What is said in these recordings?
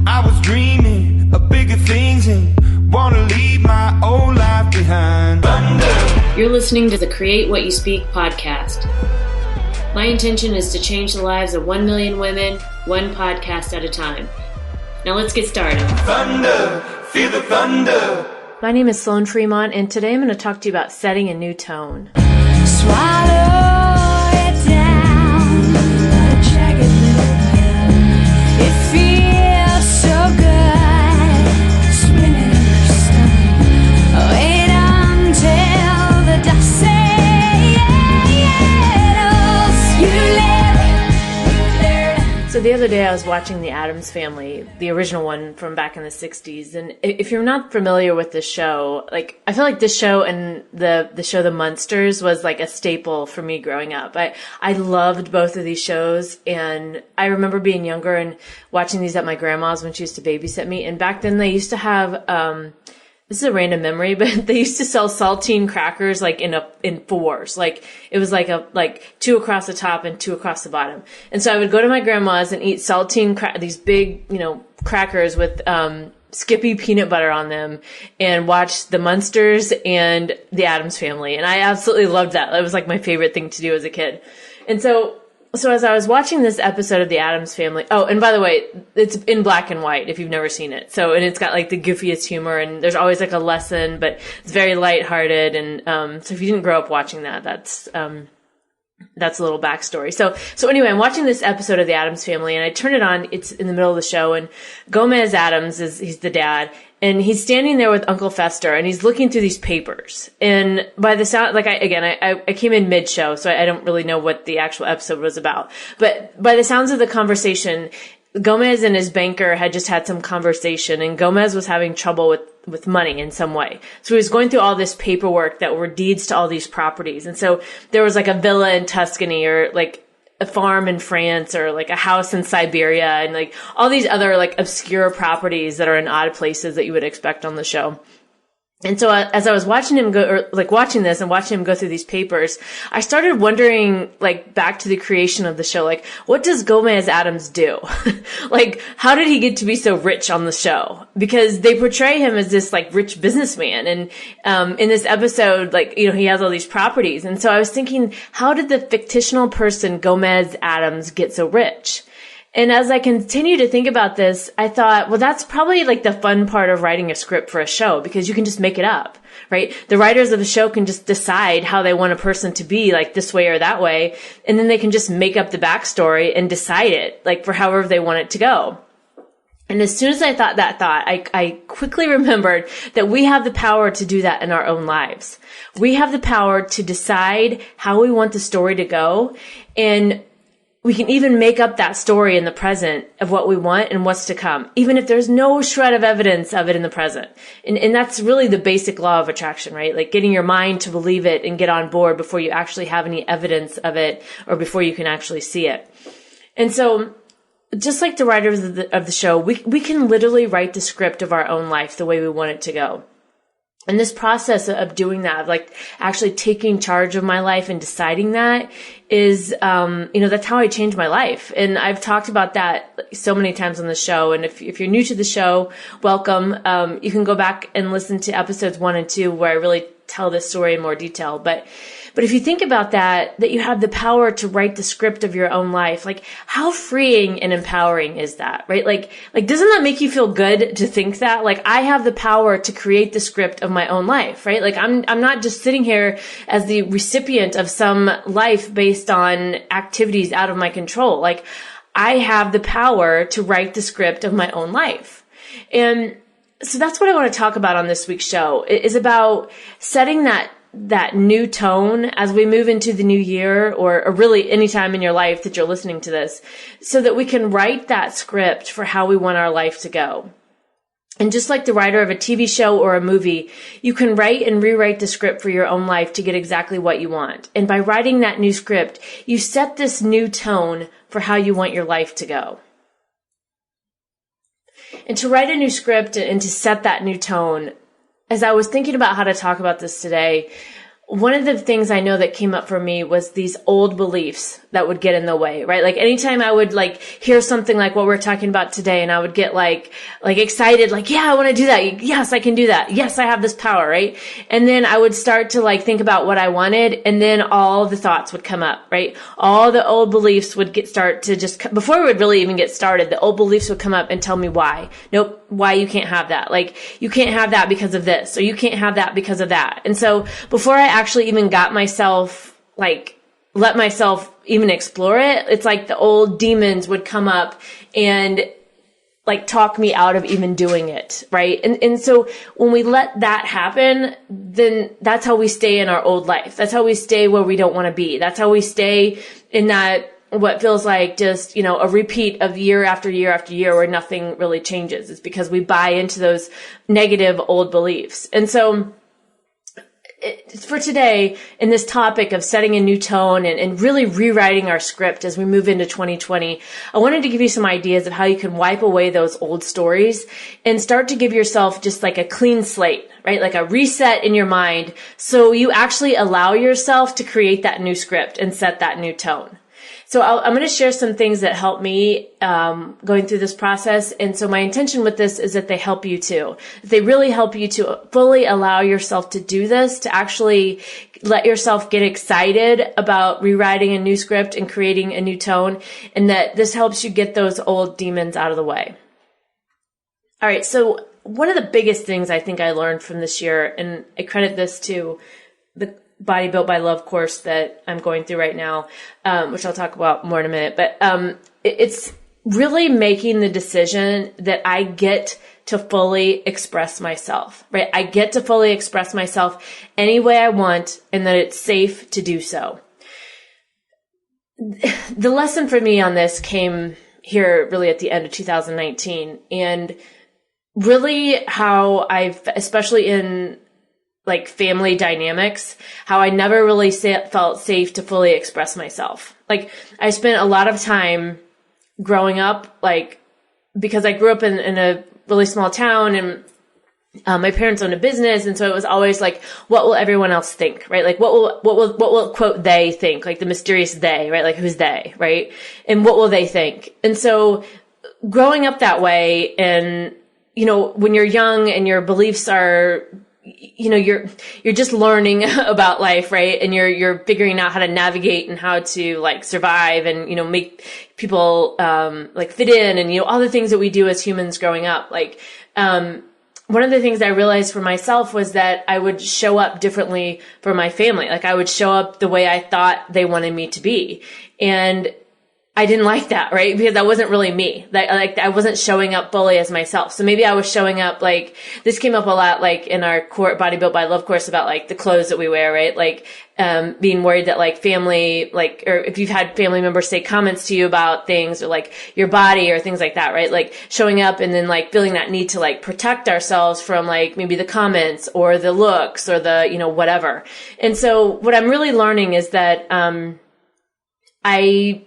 I was dreaming of bigger things and wanna leave my old life behind. Thunder. You're listening to the Create What You Speak podcast. My intention is to change the lives of 1 million women, one podcast at a time. Now let's get started. Thunder, feel the thunder. My name is Sloan Fremont, and today I'm going to talk to you about setting a new tone. Swallow it down, a jagged little pill. It feels so good, spinning in your stomach. Wait until the dust settles. You live. So the other day I was watching The Addams Family, the original one from back in the 60s. And if you're not familiar with this show, like, I feel like this show and the show The Munsters was like a staple for me growing up. I loved both of these shows, and I remember being younger and watching these at my grandma's when she used to babysit me. And back then they used to have, this is a random memory, but they used to sell saltine crackers like in fours. Like it was like two across the top and two across the bottom. And so I would go to my grandma's and eat saltine these big, crackers with Skippy peanut butter on them, and watch The Munsters and The Addams Family. And I absolutely loved that. That was like my favorite thing to do as a kid. And so as I was watching this episode of The Addams Family, oh, and by the way, it's in black and white if you've never seen it. So, and it's got like the goofiest humor, and there's always like a lesson, but it's very lighthearted. And, so if you didn't grow up watching that, that's a little backstory. So anyway, I'm watching this episode of The Addams Family, and I turn it on. It's in the middle of the show, and Gomez Addams he's the dad. And he's standing there with Uncle Fester, and he's looking through these papers. And by the sound, like I came in mid-show, so I don't really know what the actual episode was about. But by the sounds of the conversation, Gomez and his banker had just had some conversation, and Gomez was having trouble with money in some way. So he was going through all this paperwork that were deeds to all these properties. And so there was like a villa in Tuscany, or like a farm in France, or like a house in Siberia, and like all these other like obscure properties that are in odd places that you would expect on the show. And so as I was watching him watching this and watching him go through these papers, I started wondering, like, back to the creation of the show, like, what does Gomez Addams do? Like, how did he get to be so rich on the show? Because they portray him as this, like, rich businessman. And, in this episode, like, he has all these properties. And so I was thinking, how did the fictional person Gomez Addams get so rich? And as I continue to think about this, I thought, well, that's probably like the fun part of writing a script for a show, because you can just make it up, right? The writers of the show can just decide how they want a person to be, like this way or that way. And then they can just make up the backstory and decide it, like, for however they want it to go. And as soon as I thought that thought, I quickly remembered that we have the power to do that in our own lives. We have the power to decide how we want the story to go, and we can even make up that story in the present of what we want and what's to come, even if there's no shred of evidence of it in the present. And that's really the basic law of attraction, right? Like getting your mind to believe it and get on board before you actually have any evidence of it, or before you can actually see it. And so, just like the writers of the show, we can literally write the script of our own life the way we want it to go. And this process of doing that, like actually taking charge of my life and deciding that, is, that's how I changed my life. And I've talked about that so many times on the show. And if you're new to the show, welcome. You can go back and listen to episodes 1 and 2 where I really tell this story in more detail. But if you think about that you have the power to write the script of your own life, like how freeing and empowering is that, right? Like doesn't that make you feel good to think that? Like I have the power to create the script of my own life, right? Like I'm not just sitting here as the recipient of some life based on activities out of my control. Like I have the power to write the script of my own life. And so that's what I want to talk about on this week's show, is about setting that new tone as we move into the new year, or really any time in your life that you're listening to this, so that we can write that script for how we want our life to go. And just like the writer of a TV show or a movie, you can write and rewrite the script for your own life to get exactly what you want. And by writing that new script, you set this new tone for how you want your life to go. And to write a new script and to set that new tone, as I was thinking about how to talk about this today, one of the things I know that came up for me was these old beliefs that would get in the way, right? Like anytime I would like hear something like what we're talking about today, and I would get like excited, like, yeah, I want to do that. Yes, I can do that. Yes, I have this power, right? And then I would start to like think about what I wanted, and then all the thoughts would come up, right? All the old beliefs would start to just, before we would really even get started, the old beliefs would come up and tell me why. Nope, why you can't have that. Like, you can't have that because of this, or you can't have that because of that. And so before I actually even got myself, like, let myself even explore it, it's like the old demons would come up and like talk me out of even doing it, right? And so when we let that happen, then that's how we stay in our old life. That's how we stay where we don't want to be. That's how we stay in that, what feels like just, you know, a repeat of year after year after year where nothing really changes. It's because we buy into those negative old beliefs. And so for today, in this topic of setting a new tone and really rewriting our script as we move into 2020, I wanted to give you some ideas of how you can wipe away those old stories and start to give yourself just like a clean slate, right? Like a reset in your mind, so you actually allow yourself to create that new script and set that new tone. So I'm going to share some things that help me going through this process. And so my intention with this is that they help you too. They really help you to fully allow yourself to do this, to actually let yourself get excited about rewriting a new script and creating a new tone, and that this helps you get those old demons out of the way. All right. So one of the biggest things I think I learned from this year, and I credit this to the Body Built by Love course that I'm going through right now, which I'll talk about more in a minute. But it's really making the decision that I get to fully express myself, right? I get to fully express myself any way I want, and that it's safe to do so. The lesson for me on this came here really at the end of 2019, and really how I've, especially in like family dynamics, how I never really felt safe to fully express myself. Like, I spent a lot of time growing up, like, because I grew up in a really small town, and my parents owned a business. And so it was always like, what will everyone else think? Right? Like, what will quote they think? Like the mysterious they, right? Like, who's they, right? And what will they think? And so growing up that way, and, you know, when you're young and your beliefs are, you know, you're just learning about life, right? And you're figuring out how to navigate and how to like survive and, you know, make people, like fit in, and, you know, all the things that we do as humans growing up. Like, one of the things I realized for myself was that I would show up differently for my family. Like, I would show up the way I thought they wanted me to be. And I didn't like that, right? Because that wasn't really me. Like, I wasn't showing up fully as myself. So maybe I was showing up like, this came up a lot, like in our Body Built by Love course, about like the clothes that we wear, right? Like, being worried that like family, like, or if you've had family members say comments to you about things, or like your body or things like that, right? Like showing up and then like feeling that need to like protect ourselves from like maybe the comments or the looks or the, you know, whatever. And so what I'm really learning is that, I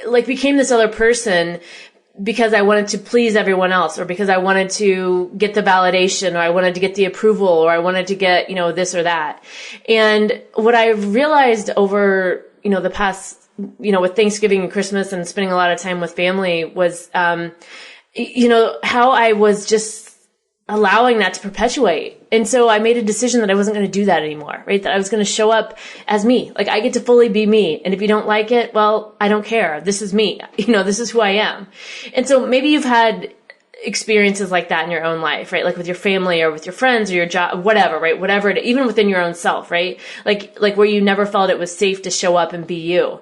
like became this other person because I wanted to please everyone else, or because I wanted to get the validation, or I wanted to get the approval, or I wanted to get, you know, this or that. And what I've realized over, you know, the past, you know, with Thanksgiving and Christmas and spending a lot of time with family was, you know, how I was just allowing that to perpetuate. And so I made a decision that I wasn't going to do that anymore, right? That I was going to show up as me. Like, I get to fully be me. And if you don't like it, well, I don't care. This is me. You know, this is who I am. And so maybe you've had experiences like that in your own life, right? Like with your family or with your friends or your job, whatever, right? Whatever, even within your own self, right? Like where you never felt it was safe to show up and be you.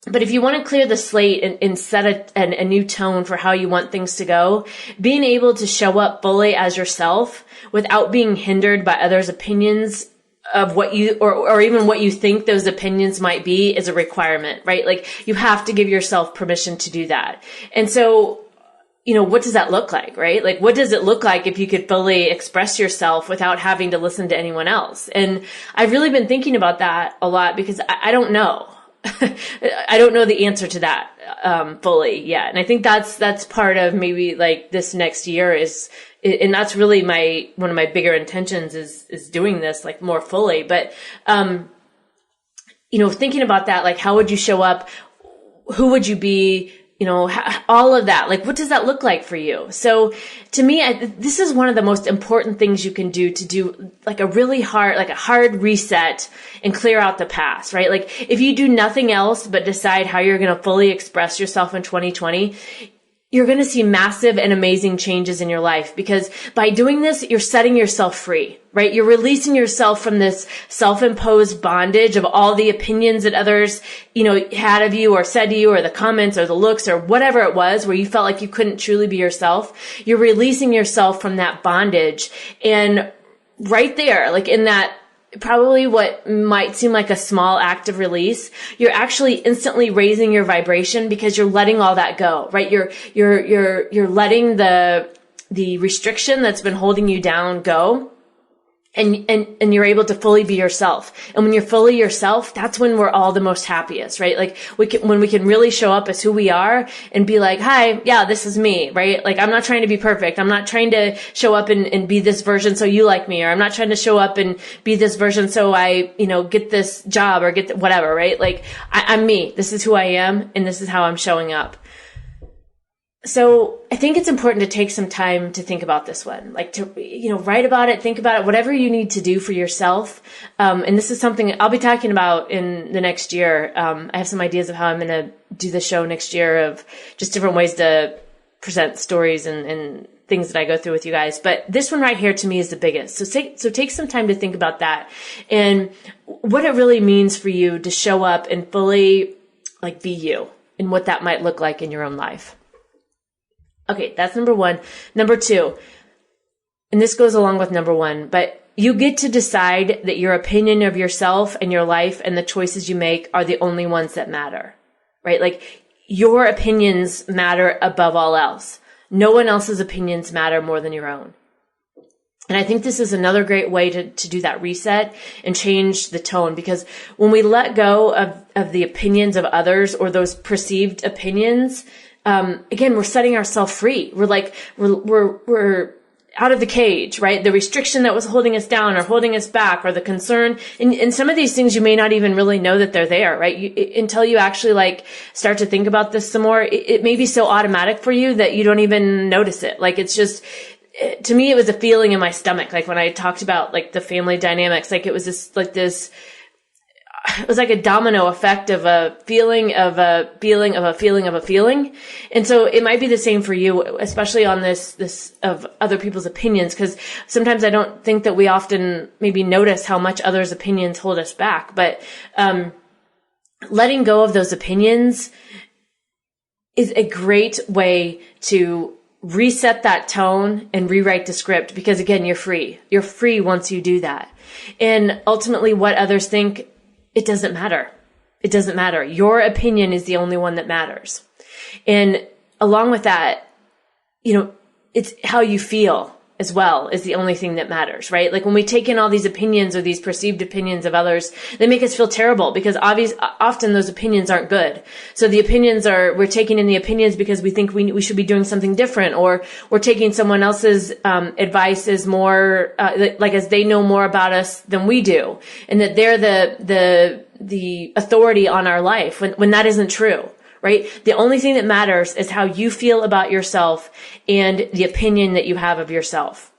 But if you want to clear the slate and set a new tone for how you want things to go, being able to show up fully as yourself without being hindered by others' opinions of what you, or even what you think those opinions might be, is a requirement, right? Like, you have to give yourself permission to do that. And so, you know, what does that look like, right? Like, what does it look like if you could fully express yourself without having to listen to anyone else? And I've really been thinking about that a lot, because I don't know. I don't know the answer to that, fully yet. And I think that's part of maybe like this next year and that's really one of my bigger intentions is doing this like more fully. But, thinking about that, like, how would you show up? Who would you be? All of that, like, what does that look like for you? So to me, this is one of the most important things you can do to do like a hard reset and clear out the past, right? Like if you do nothing else but decide how you're going to fully express yourself in 2020, you're going to see massive and amazing changes in your life, because by doing this, you're setting yourself free, right? You're releasing yourself from this self-imposed bondage of all the opinions that others, had of you or said to you, or the comments or the looks or whatever it was where you felt like you couldn't truly be yourself. You're releasing yourself from that bondage. And right there, like in that, probably what might seem like a small act of release, you're actually instantly raising your vibration because you're letting all that go, right? You're letting the restriction that's been holding you down go. And you're able to fully be yourself. And when you're fully yourself, that's when we're all the most happiest, right? Like when we can really show up as who we are and be like, hi, yeah, this is me, right? Like I'm not trying to be perfect. I'm not trying to show up and be this version so you like me, or I'm not trying to show up and be this version so I, get this job or get whatever, right? Like I'm me. This is who I am, and this is how I'm showing up. So I think it's important to take some time to think about this one, like to, write about it, think about it, whatever you need to do for yourself. And this is something I'll be talking about in the next year. I have some ideas of how I'm going to do the show next year, of just different ways to present stories and things that I go through with you guys. But this one right here to me is the biggest. So take some time to think about that and what it really means for you to show up and fully like be you, and what that might look like in your own life. Okay, that's number one. Number two, and this goes along with number one, but you get to decide that your opinion of yourself and your life and the choices you make are the only ones that matter, right? Like your opinions matter above all else. No one else's opinions matter more than your own. And I think this is another great way to do that reset and change the tone, because when we let go of the opinions of others or those perceived opinions, again, we're setting ourselves free. We're out of the cage, right? The restriction that was holding us down or holding us back, or the concern. And some of these things you may not even really know that they're there, right? Until you actually start to think about this some more, it may be so automatic for you that you don't even notice it. Like it's just, to me, it was a feeling in my stomach. Like when I talked about the family dynamics, it was it was like a domino effect of a feeling of a feeling of a feeling of a feeling. And so it might be the same for you, especially on this of other people's opinions, because sometimes I don't think that we often maybe notice how much others' opinions hold us back. But letting go of those opinions is a great way to reset that tone and rewrite the script, because again, you're free. You're free once you do that. And ultimately what others think, it doesn't matter. It doesn't matter. Your opinion is the only one that matters. And along with that, it's how you feel as well is the only thing that matters, right? Like when we take in all these opinions or these perceived opinions of others, they make us feel terrible, because often those opinions aren't good. So the opinions we're taking in the opinions because we think we should be doing something different, or we're taking someone else's advice as more, as they know more about us than we do, and that they're the authority on our life, when that isn't true. Right? The only thing that matters is how you feel about yourself and the opinion that you have of yourself.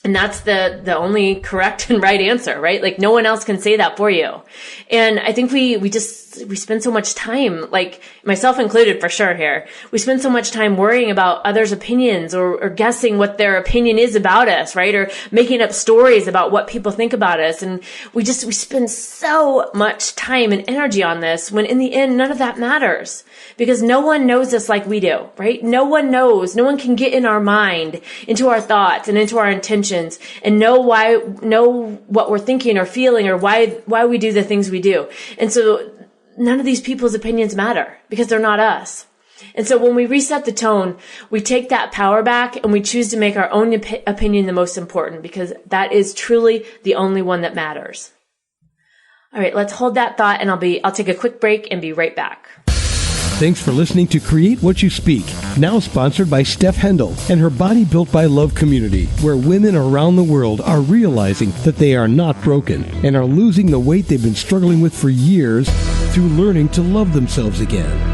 And that's the only correct and right answer, right? Like no one else can say that for you. And I think we spend so much time, like myself included for sure here, we spend so much time worrying about others' opinions or guessing what their opinion is about us, right? Or making up stories about what people think about us. And we spend so much time and energy on this, when in the end, none of that matters, because no one knows us like we do, right? No one knows. No one can get in our mind, into our thoughts and into our intentions, and know what we're thinking or feeling, or why we do the things we do. And so none of these people's opinions matter, because they're not us. And so when we reset the tone, we take that power back and we choose to make our own opinion the most important, because that is truly the only one that matters. All right, let's hold that thought, and I'll take a quick break and be right back. Thanks for listening to Create What You Speak, now sponsored by Steph Hendel and her Body Built by Love community, where women around the world are realizing that they are not broken and are losing the weight they've been struggling with for years through learning to love themselves again.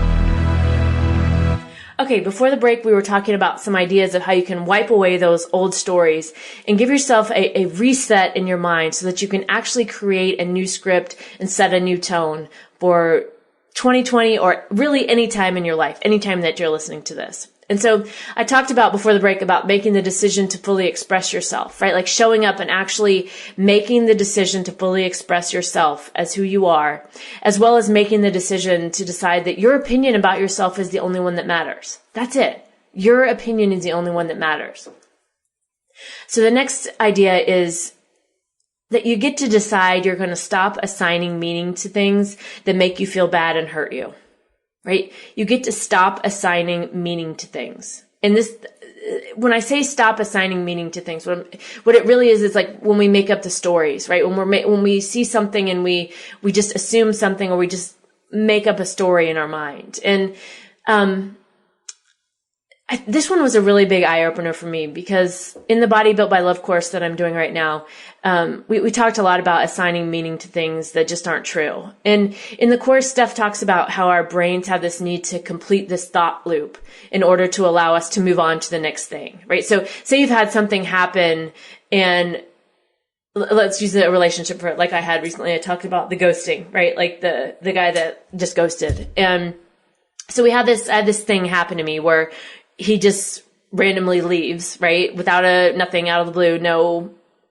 Okay, before the break, we were talking about some ideas of how you can wipe away those old stories and give yourself a reset in your mind so that you can actually create a new script and set a new tone for 2020 or really any time in your life, anytime that you're listening to this. And so I talked about before the break about making the decision to fully express yourself, right? Like showing up and actually making the decision to fully express yourself as who you are, as well as making the decision to decide that your opinion about yourself is the only one that matters. That's it. Your opinion is the only one that matters. So the next idea is that you get to decide you're going to stop assigning meaning to things that make you feel bad and hurt you. Right? You get to stop assigning meaning to things. And this, when I say stop assigning meaning to things, what it really is like when we make up the stories, right? When we see something and we just assume something, or we just make up a story in our mind. And, this one was a really big eye opener for me, because in the Body Built by Love course that I'm doing right now, we talked a lot about assigning meaning to things that just aren't true. And in the course, Steph talks about how our brains have this need to complete this thought loop in order to allow us to move on to the next thing, right? So say you've had something happen, and let's use a relationship for it, like I had recently. I talked about the ghosting, right? Like the guy that just ghosted. And so I had this thing happen to me where he just randomly leaves, right? Without nothing, out of the blue,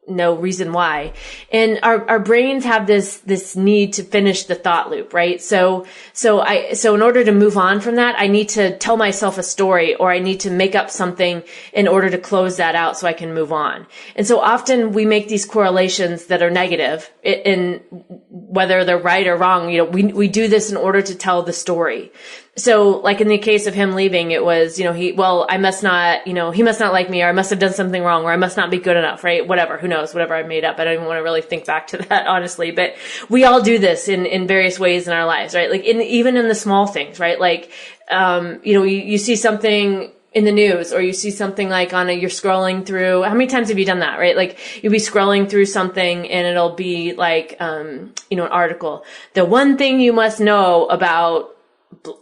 no reason why. And our brains have this need to finish the thought loop, right? So in order to move on from that, I need to tell myself a story, or I need to make up something in order to close that out so I can move on. And so often we make these correlations that are negative, in whether they're right or wrong. We do this in order to tell the story. So like in the case of him leaving, it was, he must not like me, or I must have done something wrong, or I must not be good enough, right? Whatever, who knows, whatever I made up. I don't even want to really think back to that, honestly, but we all do this in various ways in our lives, right? Like even in the small things, right? Like, you see something in the news, or you see something like you're scrolling through. How many times have you done that, right? Like you'll be scrolling through something and it'll be like, an article. The one thing you must know about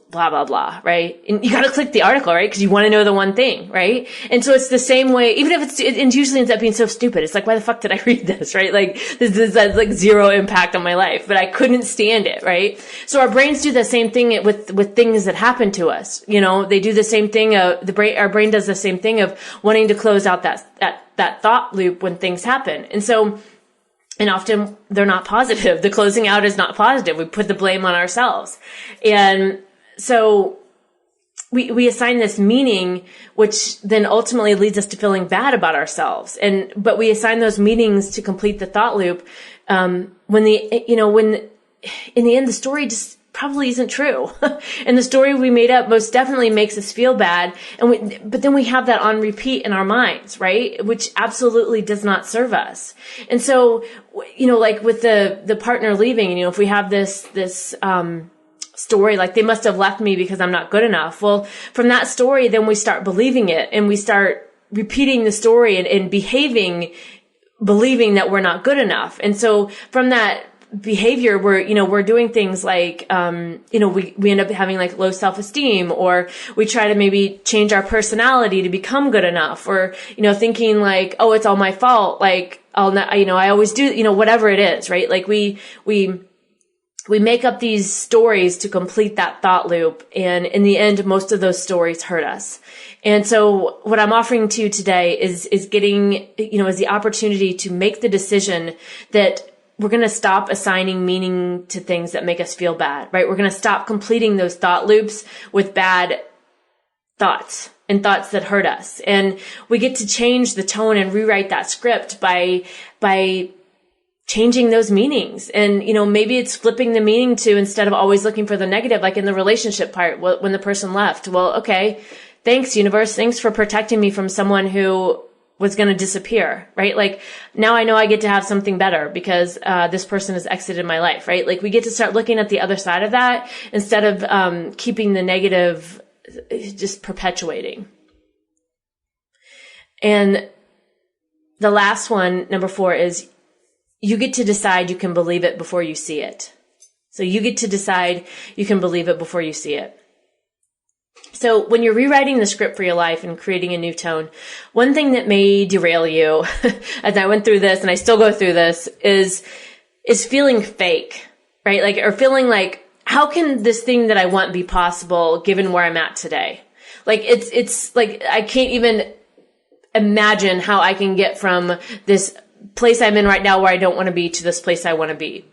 blah, blah, blah, right? And you got to click the article, right? Because you want to know the one thing, right? And so it's the same way, even if it usually ends up being so stupid. It's like, why the fuck did I read this, right? Like this has like zero impact on my life, but I couldn't stand it, right? So our brains do the same thing with things that happen to us. They do the same thing. Our brain does the same thing of wanting to close out that thought loop when things happen. And often they're not positive. The closing out is not positive. We put the blame on ourselves. And so we assign this meaning, which then ultimately leads us to feeling bad about ourselves. But we assign those meanings to complete the thought loop, when in the end, the story just probably isn't true. And the story we made up most definitely makes us feel bad. But then we have that on repeat in our minds, right? Which absolutely does not serve us. And so, like with the partner leaving, if we have this story, like they must have left me because I'm not good enough. Well, from that story, then we start believing it, and we start repeating the story and believing that we're not good enough. And so from that behavior, we're doing things like, we end up having like low self-esteem, or we try to maybe change our personality to become good enough, or, thinking like, oh, it's all my fault. Like, I always do, whatever it is, right? Like we make up these stories to complete that thought loop. And in the end, most of those stories hurt us. And so what I'm offering to you today is getting, is the opportunity to make the decision that we're going to stop assigning meaning to things that make us feel bad, right? We're going to stop completing those thought loops with bad thoughts and thoughts that hurt us. And we get to change the tone and rewrite that script by changing those meanings. And, maybe it's flipping the meaning to, instead of always looking for the negative, like in the relationship part, when the person left. Well, okay, thanks, universe. Thanks for protecting me from someone who was going to disappear, right? Like now I know I get to have something better because this person has exited my life, right? Like we get to start looking at the other side of that instead of keeping the negative just perpetuating. And the last one, number 4, is you get to decide you can believe it before you see it. So you get to decide you can believe it before you see it. So when you're rewriting the script for your life and creating a new tone, one thing that may derail you, as I went through this and I still go through this, is feeling fake, right? Like, or feeling like, how can this thing that I want be possible given where I'm at today? Like, it's like, I can't even imagine how I can get from this place I'm in right now where I don't want to be to this place I want to be.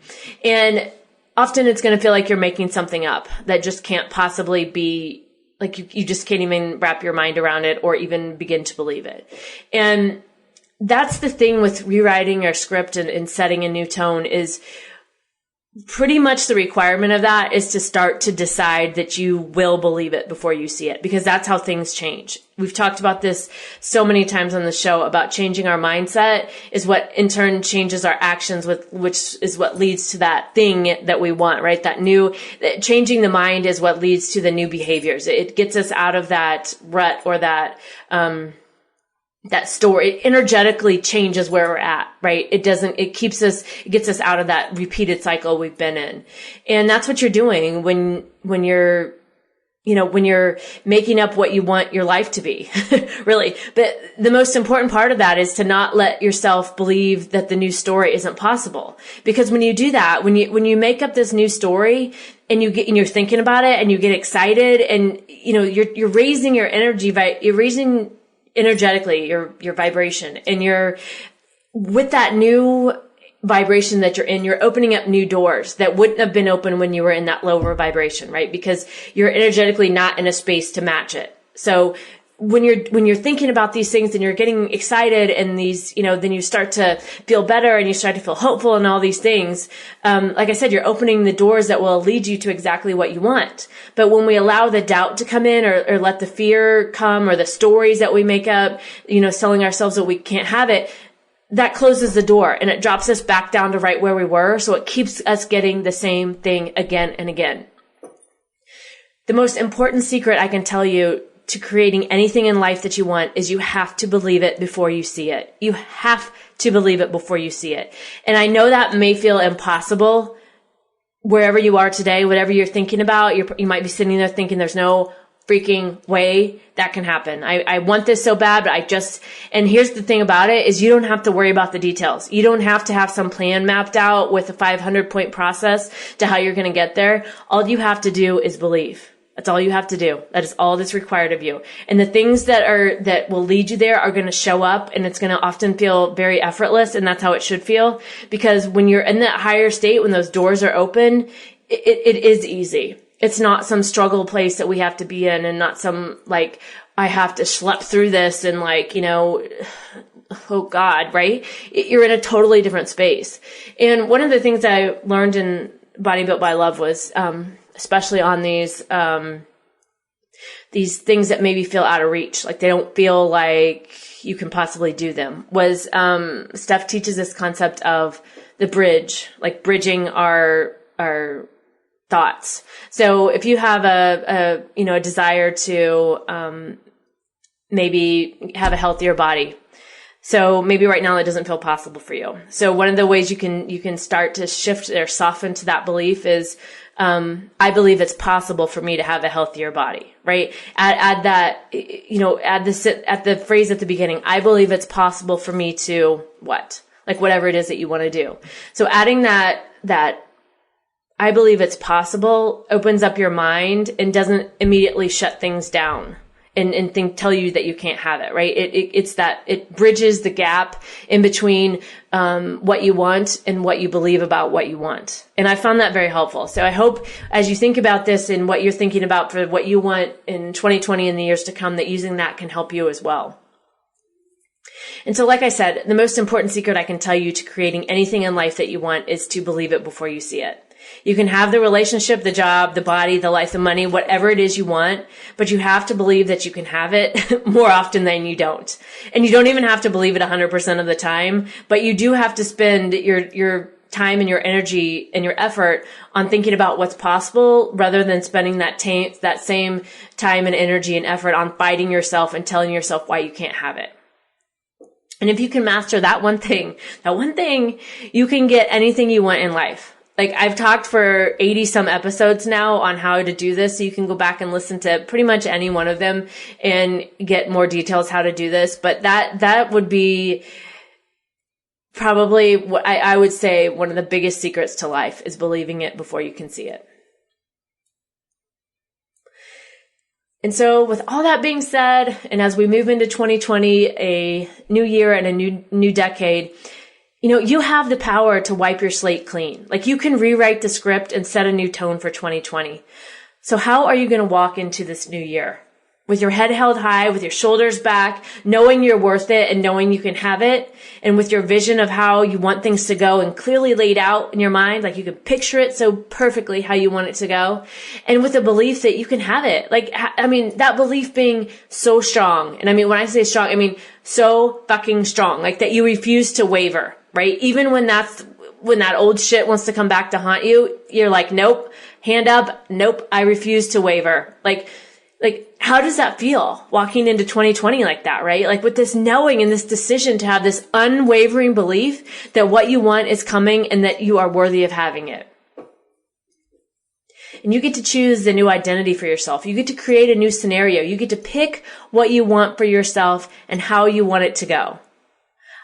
And often it's going to feel like you're making something up that just can't possibly be, like you just can't even wrap your mind around it or even begin to believe it. And that's the thing with rewriting your script and setting a new tone, is pretty much the requirement of that is to start to decide that you will believe it before you see it, because that's how things change. We've talked about this so many times on the show about changing our mindset is what in turn changes our actions, which is what leads to that thing that we want, right? Changing the mind is what leads to the new behaviors. It gets us out of that rut or that story. It energetically changes where we're at, right? It gets us out of that repeated cycle we've been in. And that's what you're doing when you're making up what you want your life to be, really. But the most important part of that is to not let yourself believe that the new story isn't possible. Because when you do that, when you make up this new story and you're thinking about it and you get excited and, you're raising your energy you're raising energetically your vibration, and with that new vibration that you're in, you're opening up new doors that wouldn't have been open when you were in that lower vibration, right? Because you're energetically not in a space to match it. So when you're thinking about these things and you're getting excited and these, then you start to feel better and you start to feel hopeful and all these things. Like I said, you're opening the doors that will lead you to exactly what you want. But when we allow the doubt to come in or let the fear come or the stories that we make up, telling ourselves that we can't have it, that closes the door and it drops us back down to right where we were. So it keeps us getting the same thing again and again. The most important secret I can tell you to creating anything in life that you want is you have to believe it before you see it. You have to believe it before you see it. And I know that may feel impossible wherever you are today, whatever you're thinking about. You might be sitting there thinking there's no freaking way that can happen. I want this so bad, but and here's the thing about it is you don't have to worry about the details. You don't have to have some plan mapped out with a 500-point process to how you're going to get there. All you have to do is believe. That's all you have to do. That is all that's required of you. And the things that will lead you there are going to show up, and it's going to often feel very effortless, and that's how it should feel. Because when you're in that higher state, when those doors are open, it is easy. It's not some struggle place that we have to be in, and not some I have to schlep through this and oh God, right? You're in a totally different space. And one of the things I learned in Body Built by Love was, especially on these things that maybe feel out of reach, like they don't feel like you can possibly do them, was Steph teaches this concept of the bridge, like bridging our thoughts. So if you have a desire to maybe have a healthier body, so maybe right now it doesn't feel possible for you. So one of the ways you can start to shift or soften to that belief is, I believe it's possible for me to have a healthier body, right? Add that, add the phrase at the beginning. I believe it's possible for me to what? Like whatever it is that you want to do. So adding that I believe it's possible opens up your mind and doesn't immediately shut things down and tell you that you can't have it, right? It bridges the gap in between what you want and what you believe about what you want. And I found that very helpful. So I hope as you think about this and what you're thinking about for what you want in 2020 and the years to come, that using that can help you as well. And so like I said, the most important secret I can tell you to creating anything in life that you want is to believe it before you see it. You can have the relationship, the job, the body, the life, the money, whatever it is you want, but you have to believe that you can have it more often than you don't. And you don't even have to believe it 100% of the time, but you do have to spend your time and your energy and your effort on thinking about what's possible rather than spending that same time and energy and effort on fighting yourself and telling yourself why you can't have it. And if you can master that one thing, you can get anything you want in life. Like, I've talked for 80 some episodes now on how to do this. So you can go back and listen to pretty much any one of them and get more details how to do this. But that would be probably what I would say one of the biggest secrets to life is believing it before you can see it. And so with all that being said, and as we move into 2020, a new year and a new decade, you have the power to wipe your slate clean. Like, you can rewrite the script and set a new tone for 2020. So how are you going to walk into this new year? With your head held high, with your shoulders back, knowing you're worth it and knowing you can have it, and with your vision of how you want things to go and clearly laid out in your mind, like you can picture it so perfectly how you want it to go, and with the belief that you can have it. Like, I mean, that belief being so strong. And I mean, when I say strong, I mean so fucking strong, like that you refuse to waver, right? Even when that old shit wants to come back to haunt you, you're like, nope, hand up, nope, I refuse to waver. Like, how does that feel walking into 2020 like that, right? Like, with this knowing and this decision to have this unwavering belief that what you want is coming and that you are worthy of having it. And you get to choose the new identity for yourself. You get to create a new scenario. You get to pick what you want for yourself and how you want it to go.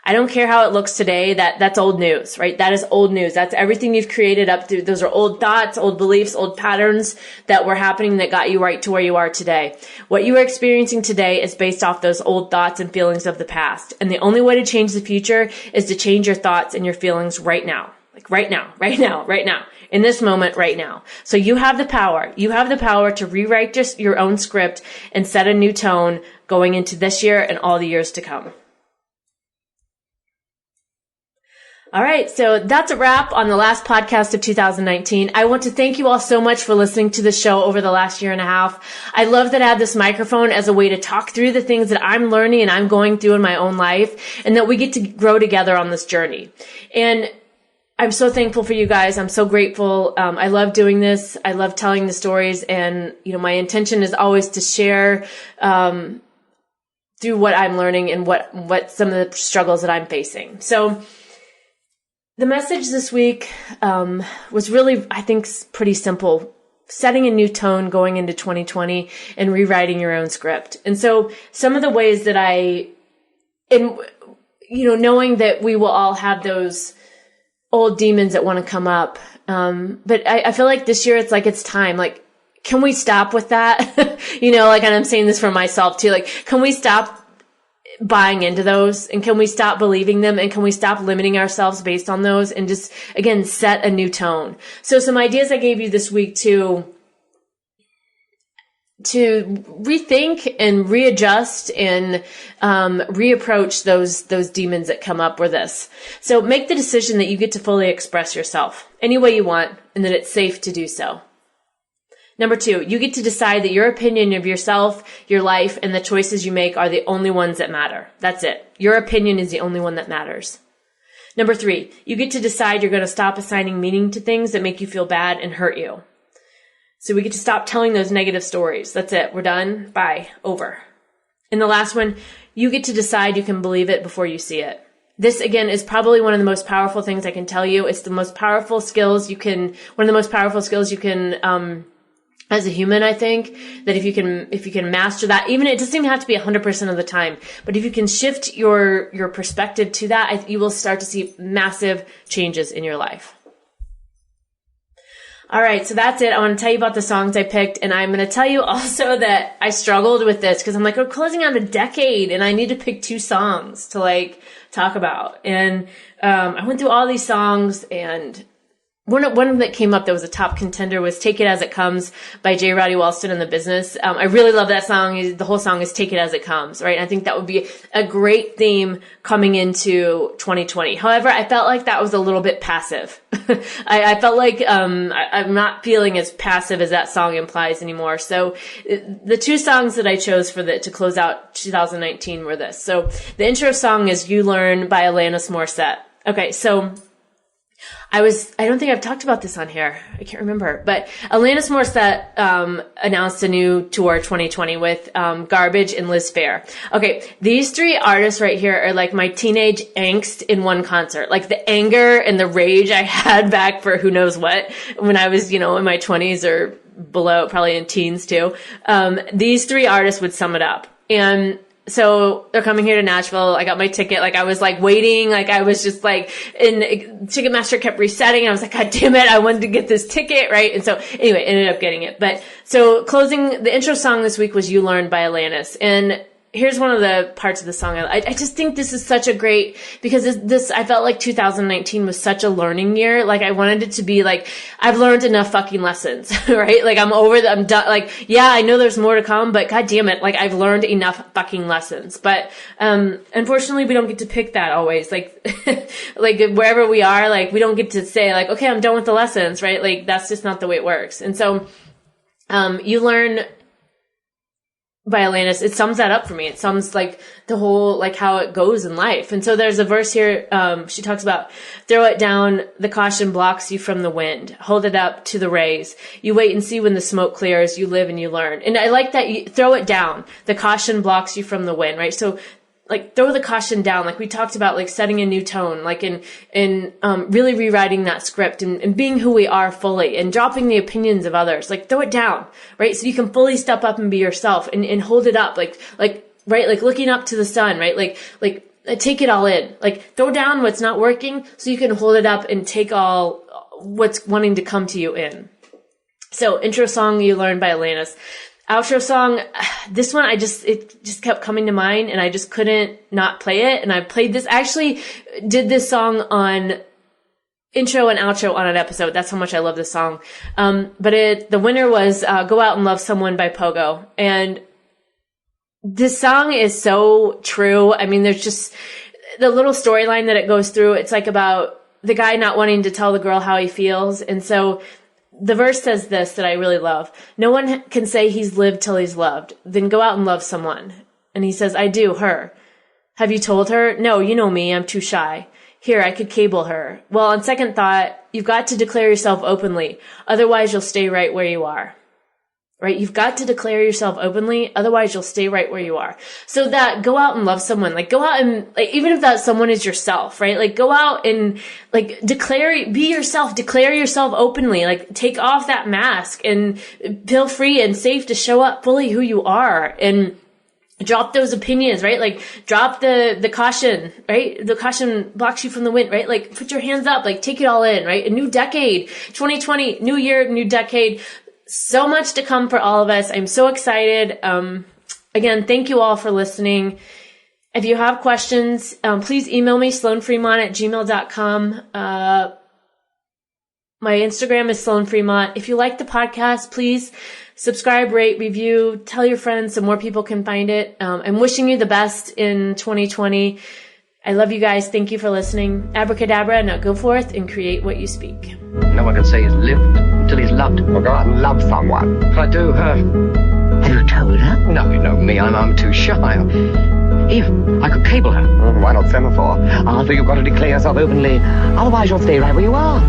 I don't care how it looks today. That's old news, right? That is old news. That's everything you've created up through. Those are old thoughts, old beliefs, old patterns that were happening that got you right to where you are today. What you are experiencing today is based off those old thoughts and feelings of the past. And the only way to change the future is to change your thoughts and your feelings right now. Like right now, in this moment, right now. So you have the power. You have the power to rewrite your own script and set a new tone going into this year and all the years to come. All right, so that's a wrap on the last podcast of 2019. I want to thank you all so much for listening to the show over the last year and a half. I love that I have this microphone as a way to talk through the things that I'm learning and I'm going through in my own life, and that we get to grow together on this journey. And I'm so thankful for you guys. I'm so grateful. I love doing this. I love telling the stories, and my intention is always to share through what I'm learning and what some of the struggles that I'm facing. So the message this week was really, I think, pretty simple. Setting a new tone going into 2020 and rewriting your own script. And so some of the ways that knowing that we will all have those old demons that want to come up. But I feel like this year it's time. Like, can we stop with that? And I'm saying this for myself too. Like, can we stop buying into those, and can we stop believing them, and can we stop limiting ourselves based on those, and just, again, set a new tone? So some ideas I gave you this week to rethink and readjust and reapproach those demons that come up with this. So make the decision that you get to fully express yourself any way you want, and that it's safe to do so. Number 2, you get to decide that your opinion of yourself, your life, and the choices you make are the only ones that matter. That's it. Your opinion is the only one that matters. Number 3, you get to decide you're going to stop assigning meaning to things that make you feel bad and hurt you. So we get to stop telling those negative stories. That's it. We're done. Bye. Over. And the last one, you get to decide you can believe it before you see it. This, again, is probably one of the most powerful things I can tell you. It's one of the most powerful skills you can, as a human, I think, that if you can master that, even it doesn't even have to be 100% of the time, but if you can shift your perspective to that, you will start to see massive changes in your life. All right, so that's it. I want to tell you about the songs I picked, and I'm going to tell you also that I struggled with this because I'm like, we're closing out a decade, and I need to pick 2 songs to talk about. And I went through all these songs, and one that came up that was a top contender was Take It As It Comes by J. Roddy Walston and the Business. I really love that song. The whole song is Take It As It Comes, right? I think that would be a great theme coming into 2020. However, I felt like that was a little bit passive. I felt like I'm not feeling as passive as that song implies anymore. So the two songs that I chose to close out 2019 were this. So the intro song is You Learn by Alanis Morissette. Okay, so I don't think I've talked about this on here. I can't remember. But Alanis Morissette announced a new tour 2020 with Garbage and Liz Phair. Okay, these three artists right here are like my teenage angst in one concert. Like the anger and the rage I had back for who knows what when I was, in my 20s or below, probably in teens too. These three artists would sum it up. And so they're coming here to Nashville. I got my ticket. Like I was like waiting. Like I was just like, and Ticketmaster kept resetting. I was like, God damn it. I wanted to get this ticket. Right. And so anyway, ended up getting it. But so closing the intro song this week was You Learn by Alanis. And here's one of the parts of the song. I just think this is such a great, because I felt like 2019 was such a learning year. Like I wanted it to be like, I've learned enough fucking lessons, right? Like I'm done. Like, yeah, I know there's more to come, but God damn it. Like I've learned enough fucking lessons. But, unfortunately we don't get to pick that always. Like, like wherever we are, like we don't get to say like, okay, I'm done with the lessons, right? Like that's just not the way it works. And so, You Learn by Alanis, it sums that up for me. It sums like the whole, like how it goes in life. And so there's a verse here, she talks about, throw it down, the caution blocks you from the wind, hold it up to the rays. You wait and see when the smoke clears, you live and you learn. And I like that you throw it down, the caution blocks you from the wind, right? So like throw the caution down, like we talked about, like setting a new tone, like in really rewriting that script and being who we are fully and dropping the opinions of others, like throw it down, right? So you can fully step up and be yourself and hold it up, like, right? Like looking up to the sun, right? Like take it all in, like throw down what's not working so you can hold it up and take all what's wanting to come to you in. So intro song, You Learn by Alanis. Outro song, this one, it just kept coming to mind and I just couldn't not play it. And I played this, I actually did this song on intro and outro on an episode. That's how much I love this song. But the winner was Go Out and Love Someone by Pogo. And this song is so true. I mean, there's just the little storyline that it goes through. It's like about the guy not wanting to tell the girl how he feels. And so the verse says this that I really love. No one can say he's lived till he's loved. Then go out and love someone. And he says, I do, her. Have you told her? No, you know me, I'm too shy. Here, I could cable her. Well, on second thought, you've got to declare yourself openly. Otherwise, you'll stay right where you are. Right? You've got to declare yourself openly. Otherwise, you'll stay right where you are. So that go out and love someone. Like go out and like, even if that someone is yourself, right? Like go out and like be yourself, declare yourself openly. Like take off that mask and feel free and safe to show up fully who you are and drop those opinions, right? Like drop the caution, right? The caution blocks you from the wind, right? Like put your hands up, like take it all in, right? A new decade, 2020, new year, new decade. So much to come for all of us. I'm so excited. Again, thank you all for listening. If you have questions, please email me, sloanfremont@gmail.com. My Instagram is sloanfremont. If you like the podcast, please subscribe, rate, review, tell your friends so more people can find it. I'm wishing you the best in 2020. I love you guys. Thank you for listening. Abracadabra. Now go forth and create what you speak. No one can say he's lived until he's loved. Or go out and love someone. I do her. Have you told her? No, you know me. I'm too shy. Here, I could cable her. Why not semaphore? Arthur, you've got to declare yourself openly. Otherwise, you'll stay right where you are.